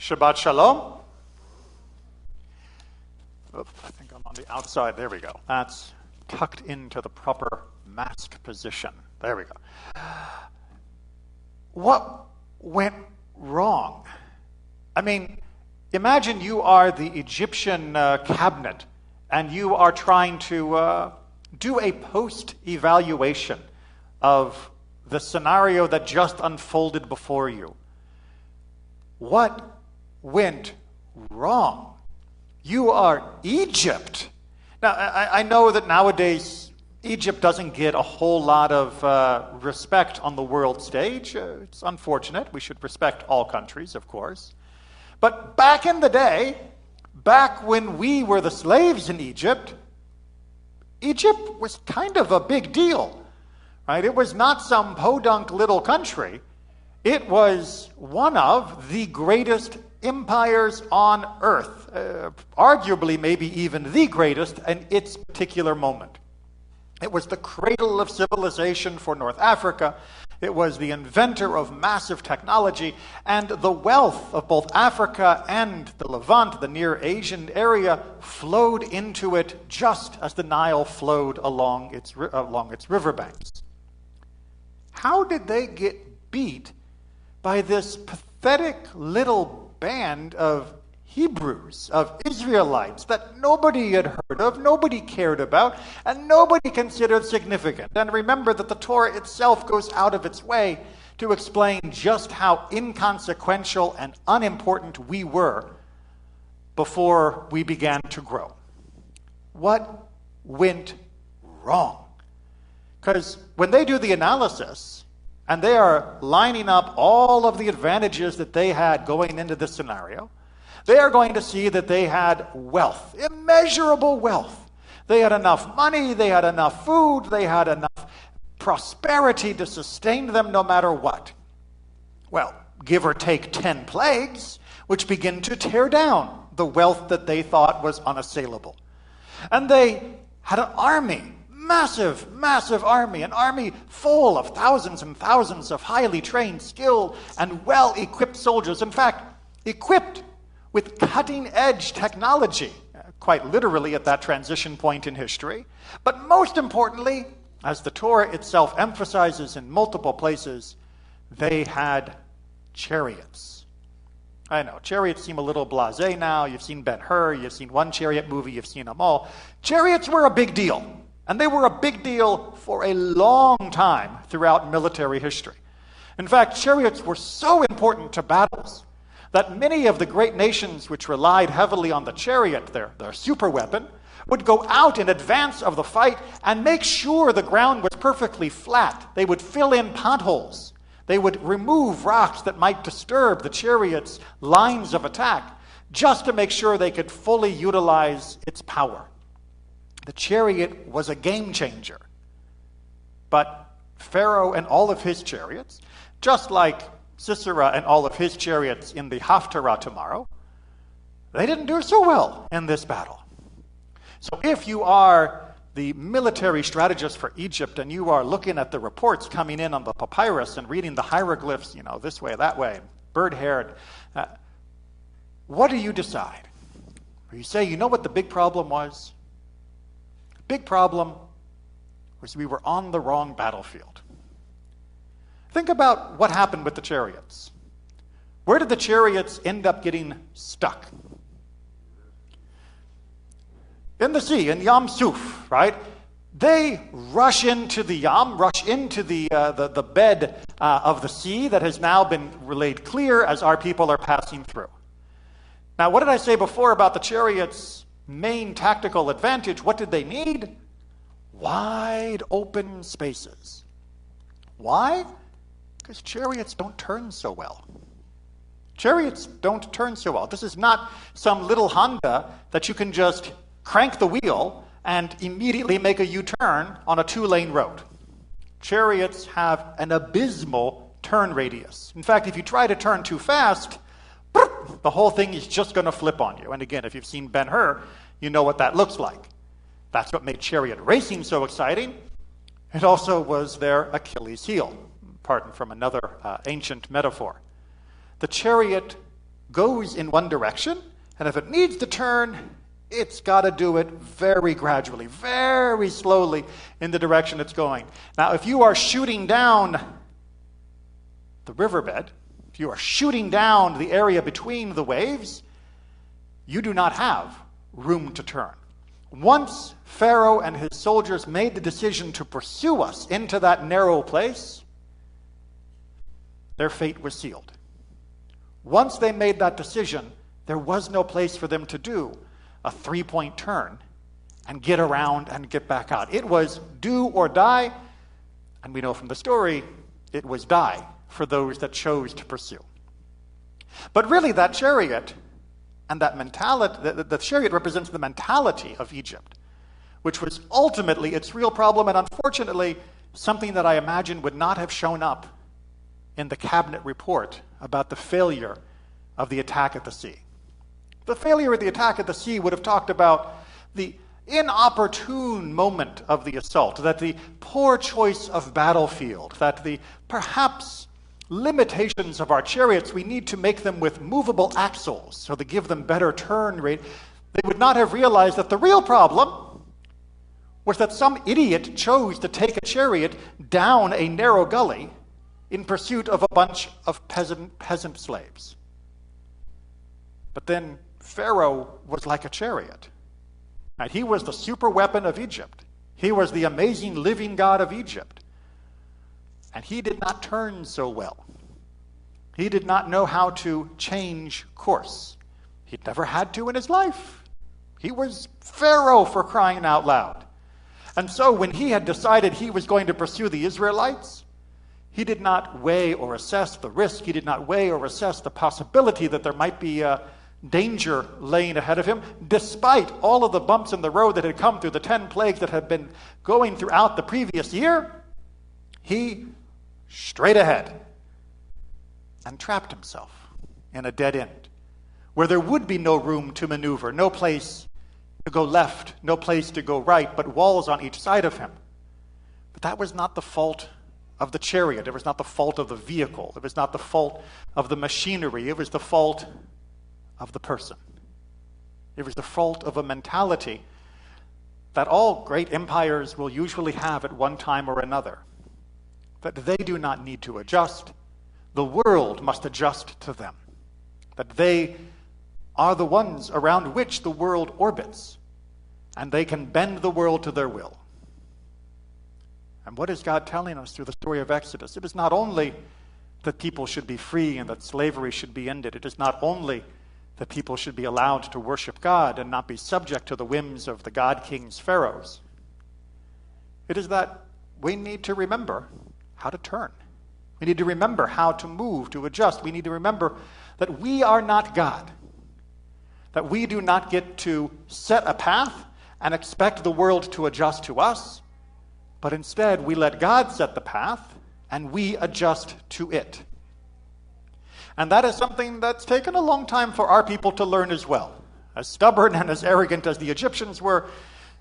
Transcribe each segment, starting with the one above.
Shabbat Shalom. Oops, I think I'm on the outside. There we go. That's tucked into the proper mask position. There we go. What went wrong? I mean, imagine you are the Egyptian cabinet and you are trying to do a post-evaluation of the scenario that just unfolded before you. What went wrong? You are Egypt. Now, I know that nowadays Egypt doesn't get a whole lot of respect on the world stage. It's unfortunate. We should respect all countries, of course. But back in the day, back when we were the slaves in Egypt, Egypt was kind of a big deal, right? It was not some podunk little country. It was one of the greatest empires on earth, arguably maybe even the greatest in its particular moment. It was the cradle of civilization for North Africa. It was the inventor of massive technology, and the wealth of both Africa and the Levant, the Near Asian area, flowed into it just as the Nile flowed along its riverbanks. How did they get beat by this pathetic little band of Hebrews, of Israelites that nobody had heard of, nobody cared about, and nobody considered significant? And remember that the Torah itself goes out of its way to explain just how inconsequential and unimportant we were before we began to grow. What went wrong? Because when they do the analysis, and they are lining up all of the advantages that they had going into this scenario, they are going to see that they had wealth, immeasurable wealth. They had enough money, they had enough food, they had enough prosperity to sustain them no matter what. Well, give or take 10 plagues, which begin to tear down the wealth that they thought was unassailable. And they had an army, massive army, an army full of thousands and thousands of highly trained, skilled, and well-equipped soldiers. In fact, equipped with cutting-edge technology, quite literally at that transition point in history. But most importantly, as the Torah itself emphasizes in multiple places, they had chariots. I know, chariots seem a little blasé now. You've seen Ben-Hur, you've seen one chariot movie, you've seen them all. Chariots were a big deal. And they were a big deal for a long time throughout military history. In fact, chariots were so important to battles that many of the great nations which relied heavily on the chariot, their super weapon, would go out in advance of the fight and make sure the ground was perfectly flat. They would fill in potholes. They would remove rocks that might disturb the chariot's lines of attack just to make sure they could fully utilize its power. The chariot was a game changer. But Pharaoh and all of his chariots, just like Sisera and all of his chariots in the Haftarah tomorrow, they didn't do so well in this battle. So if you are the military strategist for Egypt and you are looking at the reports coming in on the papyrus and reading the hieroglyphs, this way, that way, bird-haired, what do you decide? You say, you know what the big problem was? Big problem was we were on the wrong battlefield. Think about what happened with the chariots. Where did the chariots end up getting stuck? In the sea, in Yam Suf, right? They rush into the bed of the sea that has now been laid clear as our people are passing through. Now, what did I say before about the chariots' main tactical advantage? What did they need? Wide open spaces. Why? Because chariots don't turn so well. Chariots don't turn so well. This is not some little Honda that you can just crank the wheel and immediately make a U-turn on a 2-lane road. Chariots have an abysmal turn radius. In fact, if you try to turn too fast, the whole thing is just going to flip on you. And again, if you've seen Ben-Hur, you know what that looks like. That's what made chariot racing so exciting. It also was their Achilles heel, pardon from another ancient metaphor. The chariot goes in one direction, and if it needs to turn, it's got to do it very gradually, very slowly in the direction it's going. Now, if you are shooting down the riverbed, if you are shooting down the area between the waves, you do not have room to turn. Once Pharaoh and his soldiers made the decision to pursue us into that narrow place, their fate was sealed. Once they made that decision, there was no place for them to do a three-point turn and get around and get back out. It was do or die, and we know from the story, it was die for those that chose to pursue. But really, that chariot and that mentality, the chariot represents the mentality of Egypt, which was ultimately its real problem, and unfortunately, something that I imagine would not have shown up in the cabinet report about the failure of the attack at the sea. The failure of the attack at the sea would have talked about the inopportune moment of the assault, that the poor choice of battlefield, that the perhaps limitations of our chariots, we need to make them with movable axles so to give them better turn rate. They would not have realized that the real problem was that some idiot chose to take a chariot down a narrow gully in pursuit of a bunch of peasant slaves. But then Pharaoh was like a chariot. Right? He was the super weapon of Egypt. He was the amazing living God of Egypt. And he did not turn so well. He did not know how to change course. He'd never had to in his life. He was Pharaoh, for crying out loud. And so when he had decided he was going to pursue the Israelites, he did not weigh or assess the risk. He did not weigh or assess the possibility that there might be a danger laying ahead of him, despite all of the bumps in the road that had come through the 10 plagues that had been going throughout the previous year. He straight ahead and trapped himself in a dead end where there would be no room to maneuver, no place to go left, no place to go right, but walls on each side of him. But that was not the fault of the chariot. It was not the fault of the vehicle. It was not the fault of the machinery. It was the fault of the person. It was the fault of a mentality that all great empires will usually have at one time or another. That they do not need to adjust. The world must adjust to them. That they are the ones around which the world orbits, and they can bend the world to their will. And what is God telling us through the story of Exodus? It is not only that people should be free and that slavery should be ended. It is not only that people should be allowed to worship God and not be subject to the whims of the god-kings, pharaohs. It is that we need to remember how to turn. We need to remember how to move, to adjust. We need to remember that we are not God. That we do not get to set a path and expect the world to adjust to us, but instead we let God set the path and we adjust to it. And that is something that's taken a long time for our people to learn as well. As stubborn and as arrogant as the Egyptians were,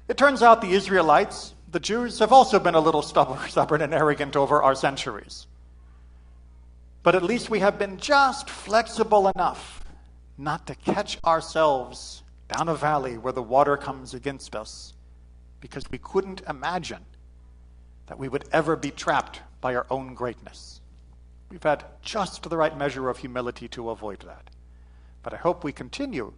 it turns out the Israelites, the Jews, have also been a little stubborn and arrogant over our centuries. But at least we have been just flexible enough not to catch ourselves down a valley where the water comes against us, because we couldn't imagine that we would ever be trapped by our own greatness. We've had just the right measure of humility to avoid that. But I hope we continue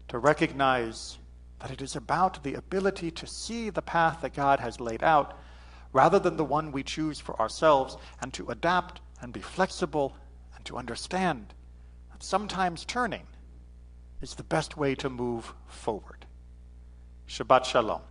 to recognize that it is about the ability to see the path that God has laid out rather than the one we choose for ourselves, and to adapt and be flexible and to understand that sometimes turning is the best way to move forward. Shabbat Shalom.